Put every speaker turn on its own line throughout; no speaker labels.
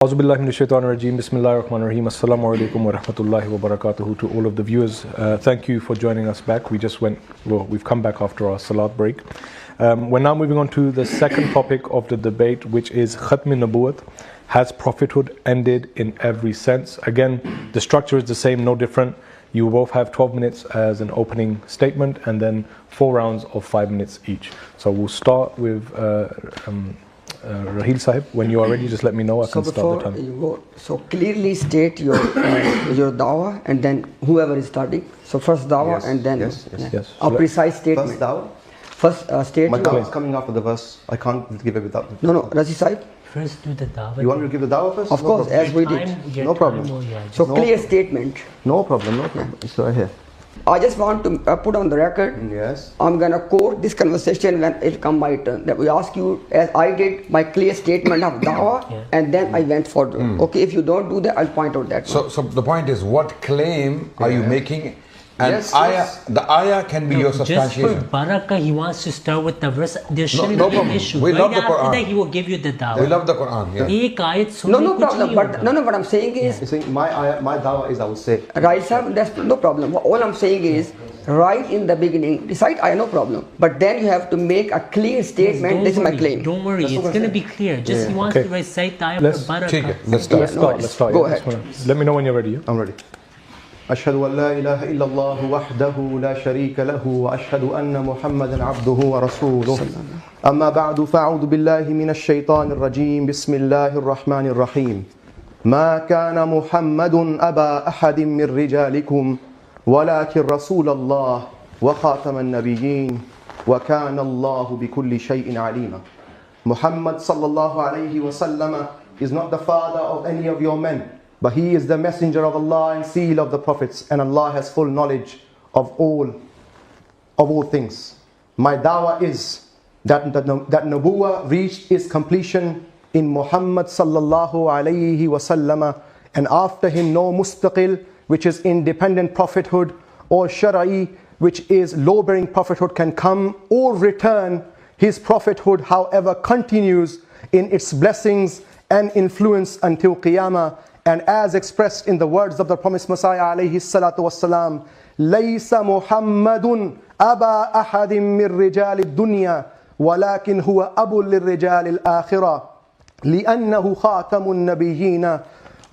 Auzubillahi minash shaitanir rajeem. Bismillahir Rahmanir Rahim. Assalamu alaikum wa rahmatullahi wa barakatuhu to all of the viewers. Thank you for joining us back. We've come back after our salat break. We're now moving on to the second topic of the debate, which is Khatme Nabuwat. Has prophethood ended in every sense? Again, the structure is the same, no different. You both have 12 minutes as an opening statement and then 4 rounds of 5 minutes each. So we'll start with Raheel Sahib. When you are ready, just let me know. I can start the time.
You go, so clearly state your dawah and then whoever is starting. So first dawah and then
Yes.
a precise statement.
First dawah?
First statement.
My dawah is coming after the verse. I can't give it without.
No, Razi Sahib.
First do the dawah.
You want me to give the dawah first?
Of course, as we did.
No problem.
So clear statement.
No problem. It's right here.
I just want to put on the record.
Yes.
I'm gonna quote this conversation when it come my turn. That we ask you, as I did, my clear statement of dawah, and then I went further. Okay, if you don't do that, I'll point out that.
So the point is, what claim are you making? And
Yes,
the ayah can be your
Just for
substantiation.
barakah, he wants to start with the verse. There shouldn't
no
be an
problem.
issue.
We love the
after
Quran.
that, he will give you the dawah.
We love the Quran. Yeah.
एक आयत सुन
No
के कुछ
problem.
नहीं
But
होगा.
what I'm saying is,
You see, my dawah is, I would say,
right, sir, that's no problem. All I'm saying is, right in the beginning, recite I no problem. But then you have to make a clear statement.
Don't
This is my
worry,
claim.
Don't worry, it's going to be clear. Just he wants
Okay.
to recite the ayah
Let's-
for
ठीक है,
barakah.
let's start.
Let's start.
Go
yeah.
ahead.
Let me know when you're ready. Yeah?
I'm ready. أشهد أن لا إله إلا الله وحده لا شريك له وأشهد أن محمدا عبده ورسوله أما بعد فأعوذ بالله من الشيطان الرجيم بسم الله الرحمن الرحيم ما كان محمد أبا أحد من رجالكم ولكن رسول الله وخاتم النبيين وكان الله بكل شيء عليما. Muhammad sallallahu alayhi wa sallam is not the father of any of your men, but he is the messenger of Allah and seal of the prophets, and Allah has full knowledge of all things. My dawah is that Nabuwah reached its completion in Muhammad sallallahu alayhi wa sallam, and after him no mustaqil, which is independent prophethood, or shara'i, which is law-bearing prophethood, can come or return. His prophethood, however, continues in its blessings and influence until Qiyamah. And as expressed in the words of the promised Messiah alayhi salatu wassalam, لَيْسَ مُحَمَّدٌ أَبَا أَحَدٍ مِّن رِجَالِ الدُّنْيَا وَلَكِنْ هُوَ أَبٌ لِلرِّجَالِ الْآخِرَةِ لِأَنَّهُ خَاتَمُ النَّبِيِّينَ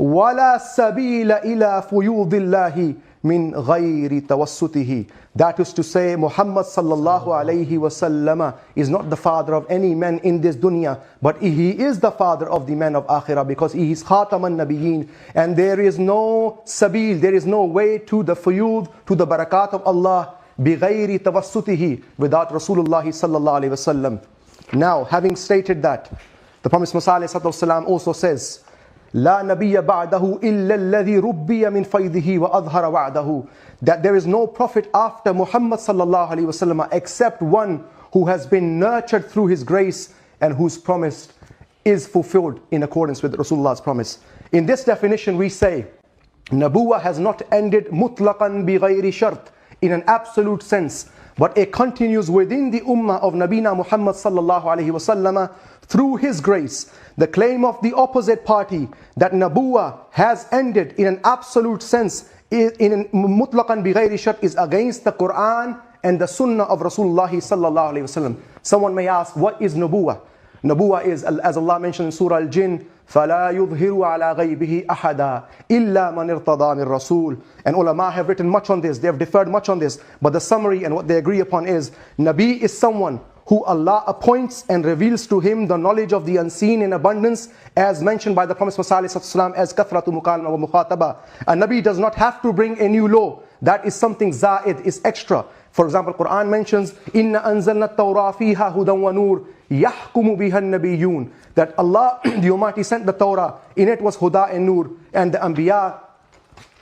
وَلَا سَبِيلَ إِلَى فُيُوضِ اللَّهِ min ghayri tawassutihi. That is to say, Muhammad sallallahu alayhi wasallam is not the father of any man in this dunya, but he is the father of the men of akhirah, because he is khataman nabiyyin, and there is no sabil, there is no way to the fuyud, to the barakat of Allah, bi ghayri tawassutihi, without Rasulullah sallallahu alayhi wasallam. Now, having stated that, the Prophet Muhammad sallallahu alayhi wasallam also says, لا نبي بعده إلا الذي ربي من فيضه وأظهر وعده, that there is no prophet after Muhammad sallallahu alaihi wasallam except one who has been nurtured through his grace and whose promise is fulfilled in accordance with Rasulullah's promise. In this definition we say Nabuwah has not ended mutlaqan bi ghayri shart, in an absolute sense, but it continues within the ummah of Nabina Muhammad sallallahu alaihi wasallam through his grace. The claim of the opposite party that Nabuwah has ended in an absolute sense, in mutlaqan bi ghayri shart, is against the Quran and the Sunnah of Rasulullah sallallahu alaihi wasallam. Someone may ask, what is Nabuwah? Nabuwah is, as Allah mentioned in Surah Al-Jinn, فَلَا يُظْهِرُ عَلَى غَيْبِهِ أَحَدًا إِلَّا مَنِ ارْتَضَى مِنْ رَسُولٍ. And ulama have written much on this, they have differed much on this, but the summary and what they agree upon is, Nabi is someone who Allah appoints and reveals to him the knowledge of the unseen in abundance, as mentioned by the Prophet Muhammad as kathratu mukalama wa mukhataba. A Nabi does not have to bring a new law. That is something za'id, is extra. For example, Quran mentions, Inna anzalna at-Tawra fiha hudan wa nur yahkumu biha an-nabiyyun, that Allah the Almighty sent the Torah, in it was huda and nur, and the Anbiya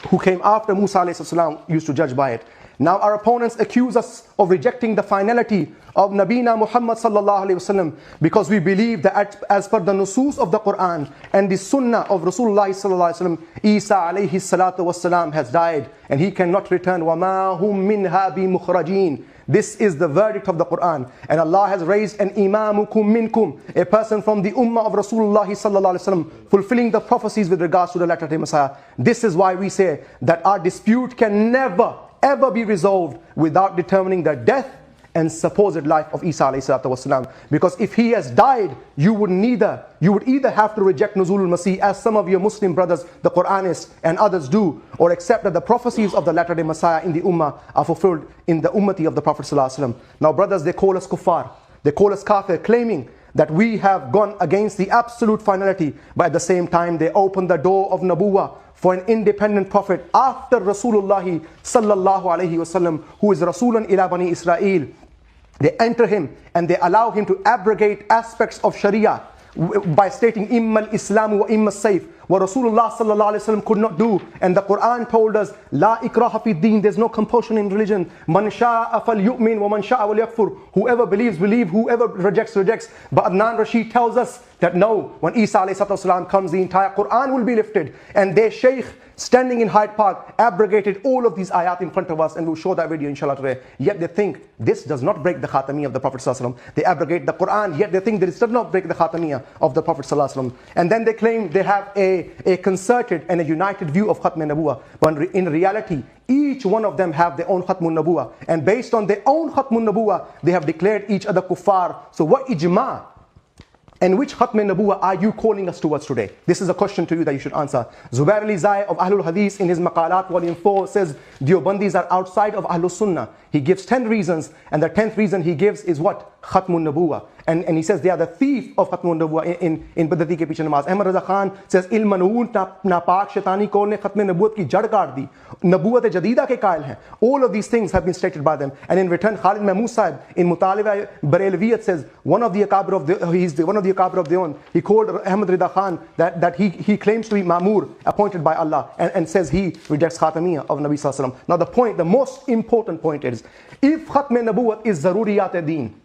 who came after Musa alayhi salam used to judge by it. Now our opponents accuse us of rejecting the finality of Nabina Muhammad sallallahu alayhi wasallam, because we believe that as per the nusus of the Quran and the Sunnah of Rasulullah sallallahu alayhi wasallam, Isa alayhi salatu wasalam has died and he cannot return. وَمَا هُمْ مِنْهَا بِمُخْرَجِينَ. This is the verdict of the Quran. And Allah has raised an imamukum minkum, a person from the ummah of Rasulullah sallallahu alaihi wasallam, fulfilling the prophecies with regards to the latter-day Messiah. This is why we say that our dispute can never ever be resolved without determining the death and supposed life of Isa alayhi salatu wasalam. Because if he has died, you would either have to reject Nuzulul Masih, as some of your Muslim brothers, the Quranists and others do, or accept that the prophecies of the latter-day Messiah in the Ummah are fulfilled in the Ummati of the Prophet sallallahu alaihi wasallam. Now brothers, they call us kuffar, they call us kafir, claiming that we have gone against the absolute finality, but at the same time they open the door of Nabuwat for an independent prophet after Rasulullah sallallahu alaihi wasallam, who is Rasulun ila Bani Israel. They enter him and they allow him to abrogate aspects of Sharia by stating imma al-Islam wa imma al-Sayf, what Rasulullah sallallahu alaihi wasallam could not do. And the Quran told us, La ikraha fi deen, there's no compulsion in religion. Man sha'a fal yu'min wa man sha'a wal yakfur. Whoever believes, believe. Whoever rejects, rejects. But Adnan Rashid tells us that no, when Isa alayhi salatu comes, the entire Quran will be lifted. And their Shaykh, standing in Hyde Park, abrogated all of these ayat in front of us, and we'll show that video inshallah today. Yet they think this does not break the Khatme of the Prophet ﷺ. They abrogate the Quran, yet they think that it does not break the Khatme of the Prophet ﷺ. And then they claim they have a concerted and a united view of Khatme Nabuwah. But in reality, each one of them have their own Khatmun Nabuwah. And based on their own Khatmun Nabuwah, they have declared each other kuffar. So what ijma' and which Khatme Nabuwah are you calling us towards today? This is a question to you that you should answer. Zubair Ali Zai of Ahlul Hadith in his Maqalat volume 4 says Deobandis are outside of Ahlul Sunnah. He gives 10 reasons, and the 10th reason he gives is what? Khatmun Nabuwah. And he says they are the thief of Khatmun Nabuwah in Badati ke piche namaz. Ahmad Raza Khan says Il Manun Napak Shaitani Kaul ne Khatme Nabuwat ki jad kaat di. Nabuwat Jadida ke qail hain. All of these things have been stated by them. And in return, Khalid Mahmood Sahib in Mutaliba Barelviyat says one of the Akabir of the own, he called Ahmad Rida Khan that he claims to be Ma'mur, appointed by Allah, and says he rejects Khatamiyya of Nabi Sallallahu Alaihi Wasallam. Now the most important point is, if Khatme Nabuwat is Zaruriyat Deen,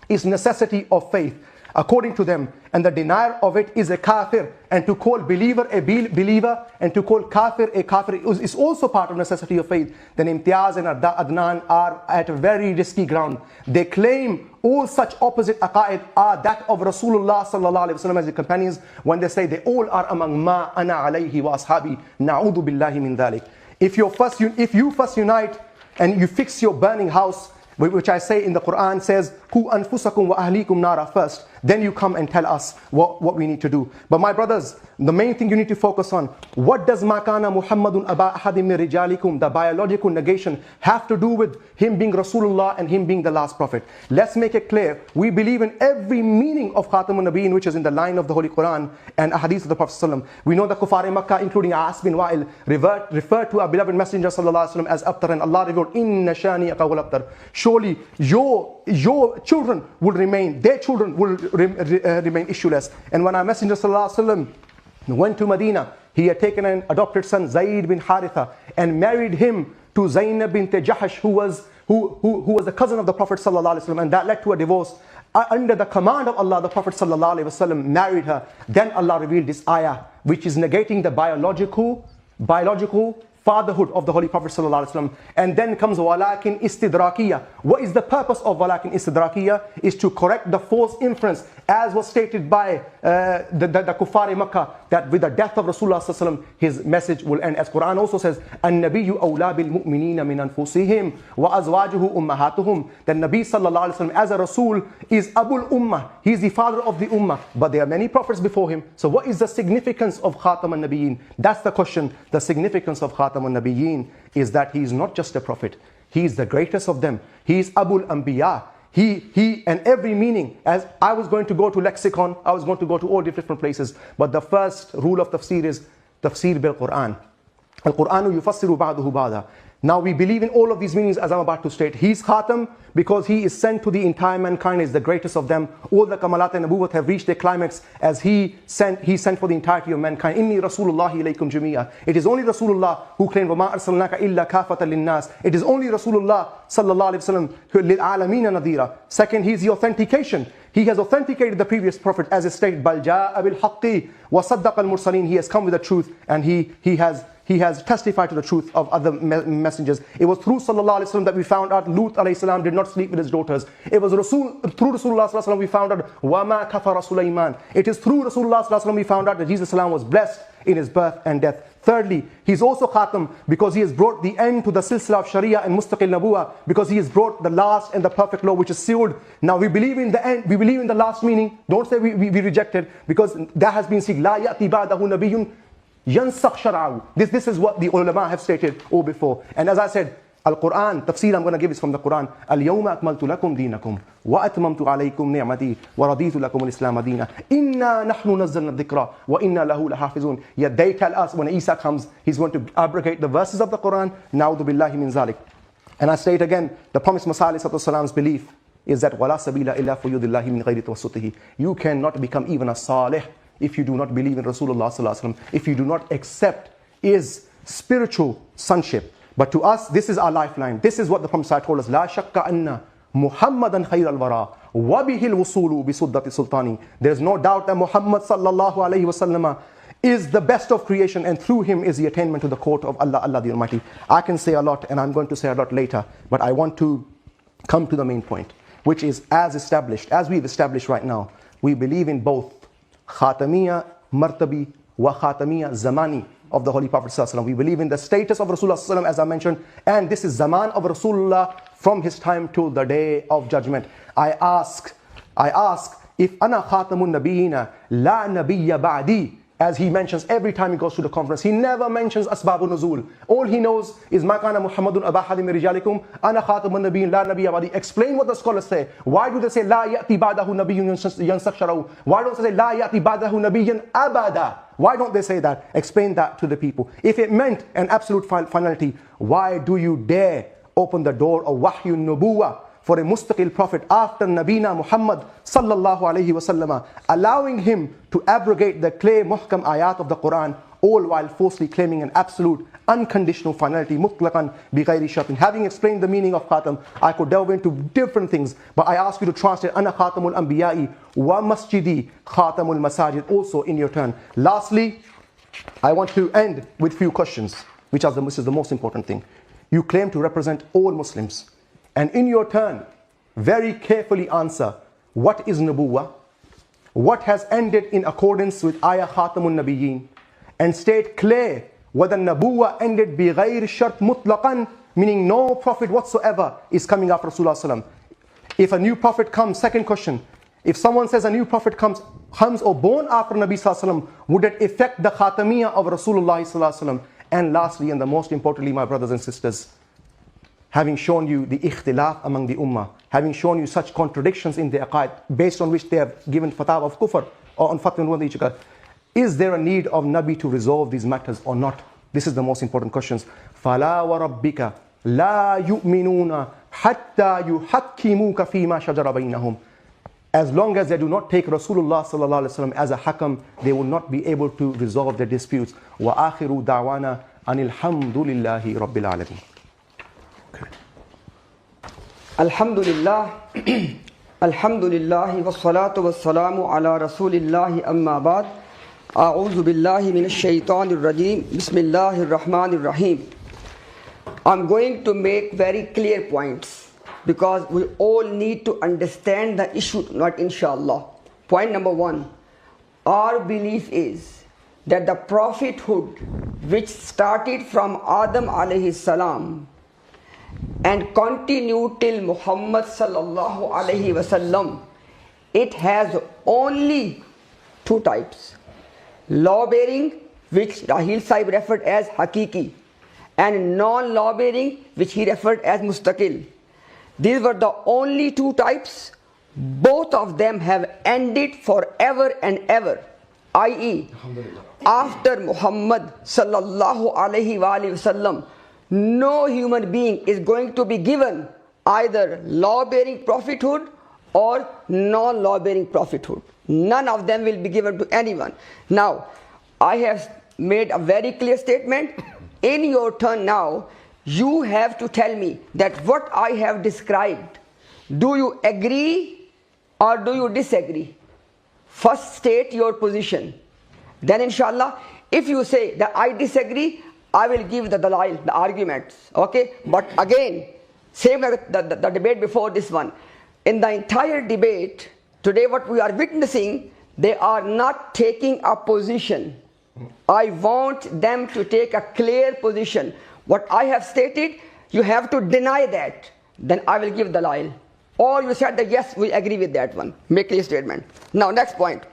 is necessity of faith, according to them, and the denier of it is a kafir, and to call believer a believer and to call kafir a kafir is also part of necessity of faith, then Imtiaz and Adnan are at a very risky ground. They claim all such opposite aqaid are that of Rasulullah sallallahu alaihi wasallam as the companions, when they say they all are among ma ana alayhi wa ashabi, na'udhu billahi min dhalik. If you first unite and you fix your burning house, which I say in the Quran says, Ku anfusakum wa ahlikum nara first, then you come and tell us what we need to do. But my brothers, the main thing you need to focus on, what does makana Muhammadun aba ahadim min rijalikum, the biological negation, have to do with him being Rasulullah and him being the last prophet? Let's make it clear. We believe in every meaning of Khatamun Nabiyyin, which is in the line of the Holy Quran and Ahadith of the Prophet ﷺ. We know the Kuffar Makkah, including As bin Wa'il, referred to our beloved Messenger ﷺ as Abtar, and Allah revealed, Inna shani'aka wal abtar. Surely your children will remain, their children will remain issueless. And when our Messenger ﷺ went to Medina, he had taken an adopted son, Zayd bin Haritha, and married him to Zainab bint Jahash, who was a cousin of the Prophet ﷺ, and that led to a divorce. Under the command of Allah, the Prophet ﷺ married her. Then Allah revealed this ayah, which is negating the biological fatherhood of the Holy Prophet ﷺ. And then comes walakin istidrakiya. What is the purpose of walakin istidrakiya? Is to correct the false inference, as was stated by the Kuffar Makkah, that with the death of Rasulullah ﷺ, his message will end. As Quran also says, An-Nabiyyu awla bil mu'minina min anfusihim wa azwajuhu ummahatuhum. That Nabi sallallahu alaihi wasallam as a Rasul is Abul Ummah. He is the father of the Ummah. But there are many prophets before him. So what is the significance of Khatam al-Nabiyyin? That's the question. The significance of Khatam al-Nabiyyin is that he is not just a prophet. He is the greatest of them. He is Abul Anbiya. He and every meaning, as I was going to go to lexicon, I was going to go to all different places. But the first rule of tafsir is tafsir bil Quran. Al-Quranu yufassiru ba'duhu ba'da. Now we believe in all of these meanings as I'm about to state. He's Khatam because he is sent to the entire mankind, is the greatest of them. All the Kamalat and Nabuwat have reached their climax as he sent for the entirety of mankind. Inni Rasulullahi ilaykum jamia. It is only Rasulullah who claimed وَمَا أَرْسَلْنَاكَ إِلَّا كَافَةً لِلنَّاسِ. It is only Rasulullah sallallahu alayhi wa sallam لِلْعَالَمِينَ نَذِيرًا. Second, he is the authentication. He has authenticated the previous prophet, as is stated, بَلْ جَاءَ بِالْحَقِّ وَصَدَّقَ الْمُرْسَلِينَ. He has come with the truth, and he has he has testified to the truth of other messengers. It was through Sallallahu Alaihi Wasallam that we found out Lut alayhi salam did not sleep with his daughters. It was through Rasulullah Sallallahu Alaihi Wasallam we found out Wama kafara Sulaiman. It is through Rasulullah Sallallahu Alaihi Wasallam we found out that Jesus salam was blessed in his birth and death. Thirdly, he's also Khatam because he has brought the end to the silsila of Sharia and Mustaqil Nabuwah, because he has brought the last and the perfect law which is sealed. Now we believe in the end, we believe in the last meaning. Don't say we reject it, because that has been sealed. La ya'ti ba'dahu nabiyyun yansakh shar'ahu. This is what the ulama have stated all before. And as I said, Al-Quran, tafsir I'm going to give is from the Quran. Al-yawma akmaltu lakum deenakum wa atmamtu alaykum ni'mati wa raditu lakum al-islam deena. Inna nahnu nazzalna dhikra wa inna lahu lahafizun. Yet they tell us when Isa comes, he's going to abrogate the verses of the Quran. Na'udhu billahi min zalik. And I state again, the Promised Messiah ﷺ's belief is that wala sabila illa fuyudillahi min ghayri tawassutihi. You cannot become even a salih if you do not believe in Rasulullah ﷺ, if you do not accept his spiritual sonship. But to us, this is our lifeline. This is what the Prophet told us. La shakka anna Muhammadan khayr al-wara wa bihi al-wusulu bi suddati sultani. There is no doubt that Muhammad sallallahu alayhi wasallam is the best of creation, and through him is the attainment to the court of Allah, Allah the Almighty. I can say a lot, and I'm going to say a lot later, but I want to come to the main point, which is as we've established right now, we believe in both Khatamiyya Martabi wa Khatamiyya Zamani of the Holy Prophet ﷺ. We believe in the status of Rasulullah ﷺ, as I mentioned, and this is Zaman of Rasulullah from his time till the day of judgment. I ask, if Ana Khatamun Nabiyina La Nabiyya Ba'di, as he mentions every time he goes to the conference, he never mentions Asbabun Nuzul. All he knows is Ma kana Muhammadun Aba Hadim Rijalikum Ana Khatamun Nabiyyin La Nabiyya Ba'di. Explain what the scholars say. Why do they say La Ya'ti Ba'dahu Nabiyyun Yansakh Shara'u? Why don't they say La Ya'ti Ba'dahu Nabiyyun Abada? Why don't they say that? Explain that to the people. If it meant an absolute finality, why do you dare open the door of Wahyun Nubuwah for a mustaqil prophet after Nabina Muhammad sallallahu alayhi wasallam, allowing him to abrogate the clear muhkam ayat of the Quran, all while falsely claiming an absolute unconditional finality, mutlaqan bighayri shartin. Having explained the meaning of Khatam, I could delve into different things, but I ask you to translate Ana Khatamul Anbiya'i wa Masjidi Khatamul Masajid also in your turn. Lastly, I want to end with few questions, which is the most important thing. You claim to represent all Muslims, and in your turn, very carefully answer, what is Nabuwah? What has ended in accordance with Ayah Khatamun Nabiyyin? And state clear whether Nabuwah ended bi ghayr shart mutlaqan, meaning no prophet whatsoever is coming after Rasulullah sallam. If a new prophet comes, second question, if someone says a new prophet comes or born after Nabi sallam, would it affect the Khatamiyya of Rasulullah sallam? And lastly, and the most importantly, my brothers and sisters, having shown you the ikhtilaf among the ummah, having shown you such contradictions in the aqaid, based on which they have given fatwa of kufr or on fatwa, is there a need of Nabi to resolve these matters or not? This is the most important questions. فَلَا وَرَبِّكَ لَا يُؤْمِنُونَ حَتَّى يُحَكِّمُوكَ فِي مَا شَجَرَ بَيْنَهُمْ. As long as they do not take Rasulullah sallallahu alaihi wasallam as a hakam, they will not be able to resolve their disputes. وَآخِرُ دَعْوَانَا أَنِ الْحَمْدُ لِلَّهِ رَبِّ الْعَالَمِينَ.
Alhamdulillah, Alhamdulillah, wassalatu wassalamu ala Rasulillah, amma ba'd. A'udhu billahi minash shaitanir rajim. Bismillahir rahmanir rahim. I'm going to make very clear points, because we all need to understand the issue, not inshallah. Point number one, our belief is that the prophethood, which started from Adam alayhi salam and continued till Muhammad sallallahu alayhi wasallam, it has only two types: law-bearing, which Rahil Sahib referred as Hakiki, and non-law-bearing, which he referred as Mustaqil. These were the only two types. Both of them have ended forever and ever, i.e., after Muhammad sallallahu alayhi wasallam, no human being is going to be given either law-bearing prophethood or non-law-bearing prophethood. None of them will be given to anyone. Now, I have made a very clear statement. In your turn now, you have to tell me that what I have described, do you agree or do you disagree? First state your position. Then inshallah, if you say that I disagree, I will give the dalail, the arguments. Okay? But again, same like the debate before this one. In the entire debate, today what we are witnessing, they are not taking a position. I want them to take a clear position. What I have stated, you have to deny that. Then I will give dalail. Or you said that yes, we agree with that one. Make a statement. Now next point.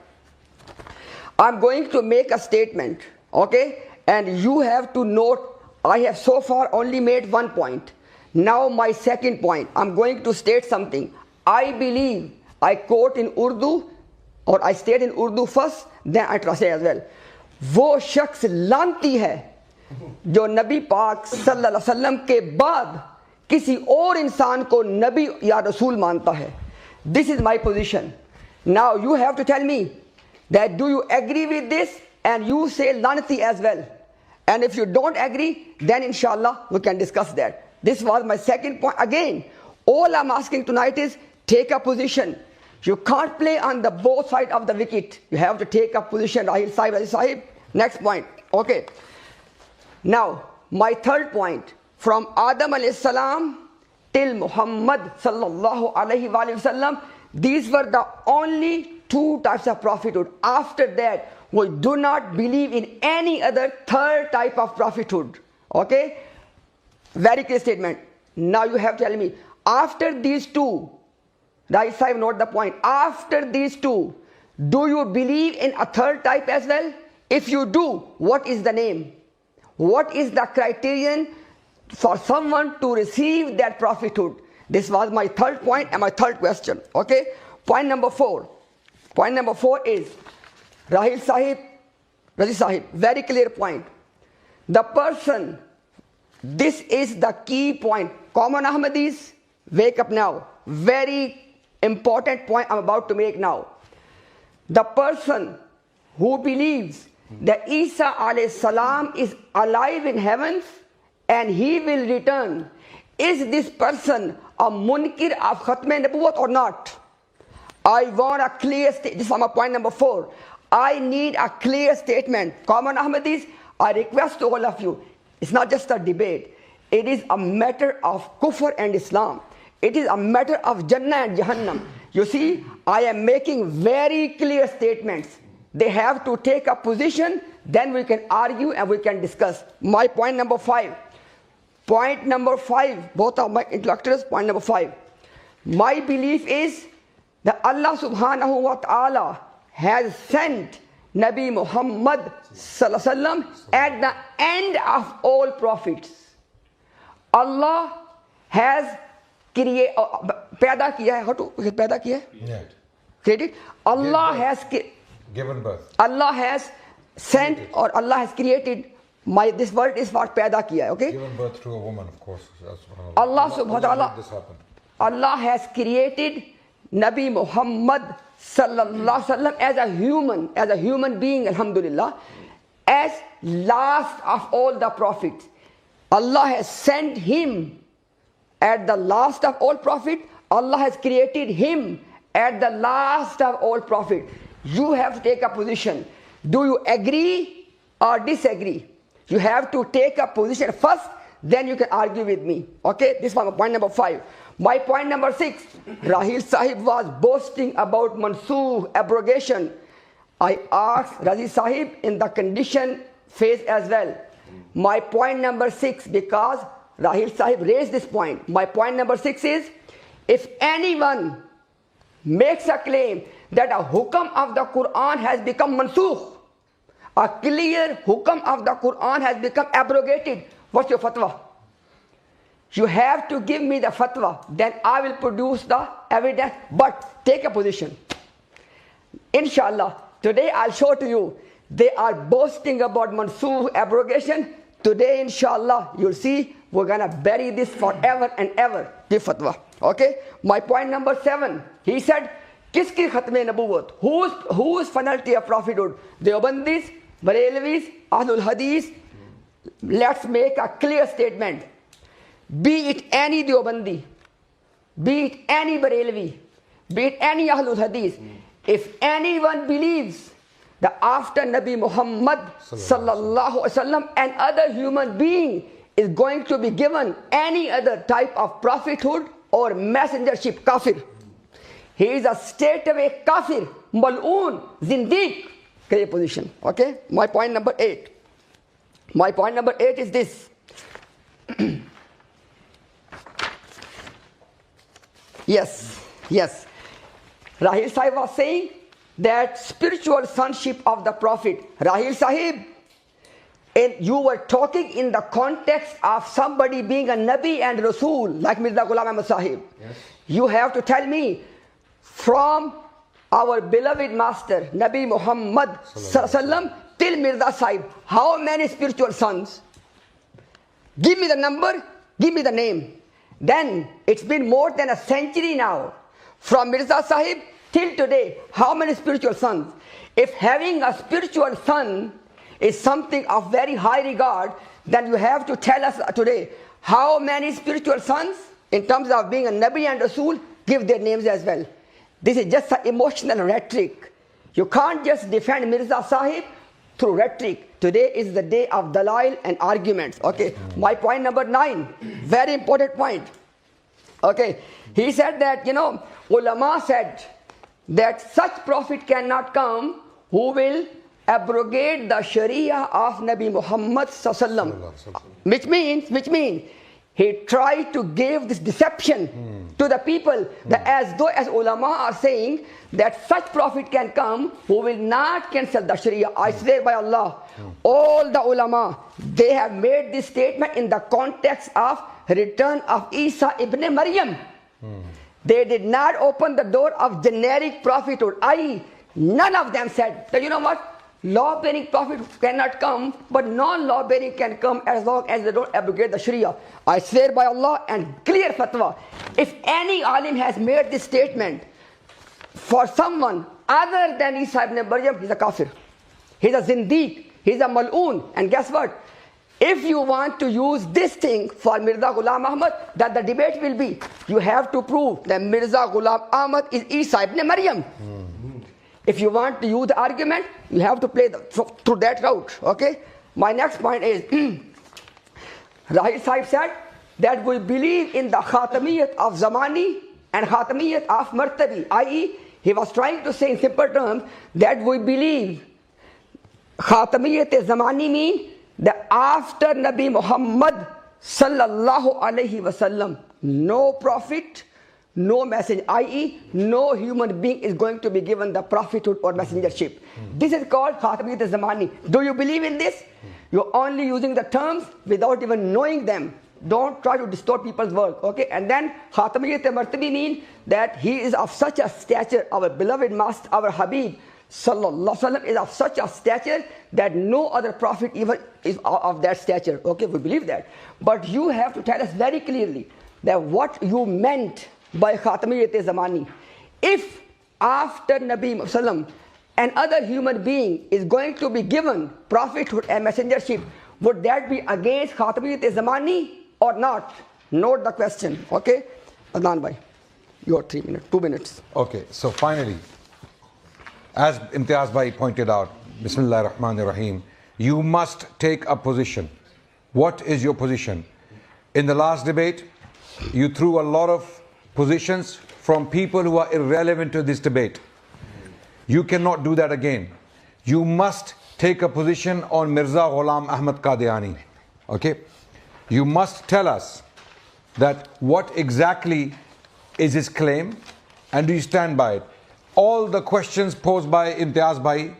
I'm going to make a statement. Okay? And you have to note, I have so far only made one point. Now my second point, I'm going to state something. I believe, I quote in Urdu, or I state in Urdu first, then I translate as well. वो शख्स लानती है जो नबी पाक सल्लल्लाहु अलैहि वसल्लम के बाद किसी और इंसान को नबी या रसूल मानता है. This is my position. Now you have to tell me that do you agree with this, and you say lanati as well. And if you don't agree, then inshallah we can discuss that. This was my second point. Again, all I'm asking tonight is take a position. You can't play on the both sides of the wicket. You have to take a position. Rahil Sahib. Next point. Okay. Now, my third point. From Adam alayhi salam till Muhammad sallallahu alayhi wa sallam, these were the only two types of prophethood. After that, we do not believe in any other third type of prophethood. Okay? Very clear statement. Now you have to tell me, after these two, Right side, note the point. After these two, do you believe in a third type as well? If you do, what is the name? What is the criterion for someone to receive that prophethood? This was my third point and my third question. Okay? Point number 4. Point number 4 is, Razi Sahib, very clear point. The person, this is the key point. Common Ahmadis, wake up now. Very important point I'm about to make now. The person who believes that Isa alayhi salam is alive in heavens and he will return, is this person a munkir of Khatme Nabuwat or not? I want a clear statement. This is my point number 4. I need a clear statement. Common Ahmadis, I request to all of you, it's not just a debate. It is a matter of kufr and Islam. It is a matter of Jannah and Jahannam. You see, I am making very clear statements. They have to take a position, then we can argue and we can discuss. My point number 5. Point number 5, both of my intellectuals, point number 5. My belief is that Allah subhanahu wa ta'ala has sent Nabi Muhammad sallallahu alaihi wasallam at the end of all prophets. Allah has पैदा किया है, how to पैदा किया है? Created. Allah has
given birth.
Allah has sent or Allah has created. This word is what पैदा किया है, okay?
Given birth to a woman, of course.
Allah subhanahu wa ta'ala, Allah has created Nabi Muhammad sallallahu alaihi wasallam as a human being, alhamdulillah, as last of all the prophets. Allah has sent him at the last of all prophet. Allah has created him at the last of all prophet. You have to take a position. Do you agree or disagree? You have to take a position first, then you can argue with me. Okay, this was point number 5. My point number 6, Rahil Sahib was boasting about mansukh, abrogation. I asked Razi Sahib in the condition phase as well. My point number 6, because Rahil Sahib raised this point. My point number 6 is, if anyone makes a claim that a hukam of the Quran has become mansukh, a clear hukam of the Quran has become abrogated, what's your fatwa? You have to give me the fatwa, then I will produce the evidence, but take a position. Inshallah, today I'll show to you, they are boasting about mansukh, abrogation. Today, inshallah, you'll see, we're going to bury this forever and ever. Give fatwa. Okay? My point number 7. He said, Kiski Khatme Nabuwat? Whose finality of prophethood? Deobandis, Barelvis, Ahlul Hadith. Let's make a clear statement. Be it any Deobandi, be it any Barelvi, be it any Ahlul Hadith. If anyone believes that after Nabi Muhammad sallallahu alaihi wasallam, and other human being is going to be given any other type of prophethood or messengership, kafir. He is a straightaway kafir, mal'oon, zindiq. Clear position. Okay? My point number 8. My point number 8 is this. Yes. Rahil Sahib was saying that spiritual sonship of the Prophet. Rahil Sahib, and you were talking in the context of somebody being a Nabi and Rasul, like Mirza Ghulam Ahmad Sahib. Yes. You have to tell me, from our beloved master, Nabi Muhammad sallam, till Mirza Sahib, how many spiritual sons? Give me the number, give me the name. Then, it's been more than a century now. From Mirza Sahib till today, how many spiritual sons? If having a spiritual son is something of very high regard, then you have to tell us today, how many spiritual sons, in terms of being a Nabi and Rasul, give their names as well. This is just an emotional rhetoric. You can't just defend Mirza Sahib through rhetoric. Today is the day of dalail and arguments. Okay, my point number 9, very important point. Okay, he said that, ulama said that such prophet cannot come who will abrogate the Sharia of Nabi Muhammad sallam. Which means he tried to give this deception to the people, that as though as ulama are saying that such prophet can come who will not cancel the Sharia. I swear by Allah, all the ulama, they have made this statement in the context of return of Isa ibn Maryam. They did not open the door of generic prophethood, i.e. none of them said that, you know what, law-bearing prophet cannot come, but non-law-bearing can come as long as they don't abrogate the Sharia. I swear by Allah, and clear fatwa, if any alim has made this statement for someone other than Isa ibn Maryam, he's a kafir. He's a zindiq. He's a mal'oon. And guess what? If you want to use this thing for Mirza Ghulam Ahmad, that the debate will be, you have to prove that Mirza Ghulam Ahmad is Isa ibn Maryam. If you want to use the argument, you have to play through that route. Okay? My next point is, Rahil Sahib said that we believe in the Khatmiyat of Zamani and Khatmiyat of Martabi, i.e. he was trying to say in simple terms that we believe Khatmiyat Zamani means that after Nabi Muhammad sallallahu alaihi wasallam, no prophet, no message, i.e. no human being is going to be given the prophethood or messengership. This is called Khatmiyat Zamani. Do you believe in this? You're only using the terms without even knowing them. Don't try to distort people's work. Okay? And then Khatmiyat Martabi means that he is of such a stature, our beloved master, our Habib sallallahu alaihi wasallam is of such a stature that no other prophet even is of that stature. Okay, we believe that. But you have to tell us very clearly that what you meant by Khatmiyat Zamani. If after Nabi Sallam an other human being is going to be given prophethood and messengership, would that be against Khatmiyat Zamani or not? Note the question. Okay? Adnan bhai, your 3 minutes, 2 minutes.
Okay, so finally, as Imtiaz Bhai pointed out, Bismillah ar-Rahman ar-Rahim, you must take a position. What is your position? In the last debate, you threw a lot of positions from people who are irrelevant to this debate. You cannot do that again. You must take a position on Mirza Ghulam Ahmad Qadiani. Okay? You must tell us that what exactly is his claim, and do you stand by it? All the questions posed by Imtiaz Bhai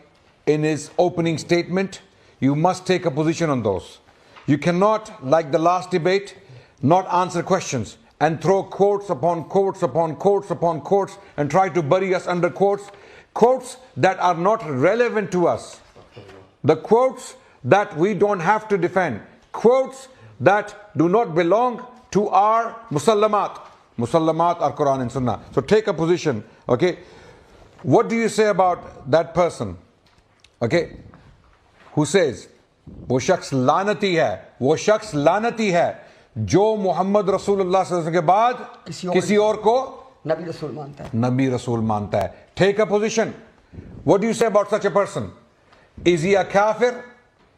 in his opening statement, you must take a position on those. You cannot, like the last debate, not answer questions and throw quotes upon quotes upon quotes upon quotes and try to bury us under quotes. Quotes that are not relevant to us. The quotes that we don't have to defend. Quotes that do not belong to our musallamat. Musallamat are Quran and Sunnah. So take a position, okay? What do you say about that person, okay, who says, वो शख्स लानती है जो मोहम्मद रसूलुल्लाह सल्लल्लाहु अलैहि वसल्लम के बाद किसी और को नबी रसूल मानता है. Take a position. What do you say about such a person? Is he a kafir?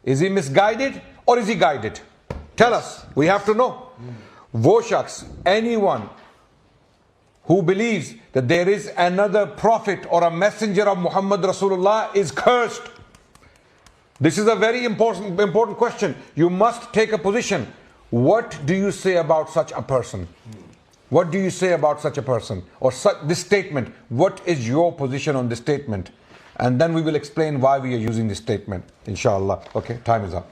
Is he misguided? Or is he guided? Tell us. We have to know. Wo shakhs, anyone who believes that there is another prophet or a messenger of Muhammad Rasulullah is cursed. This is a very important question. You must take a position. What do you say about such a person? What do you say about such a person? Or this statement. What is your position on this statement? And then we will explain why we are using this statement, inshallah. Okay, time is up.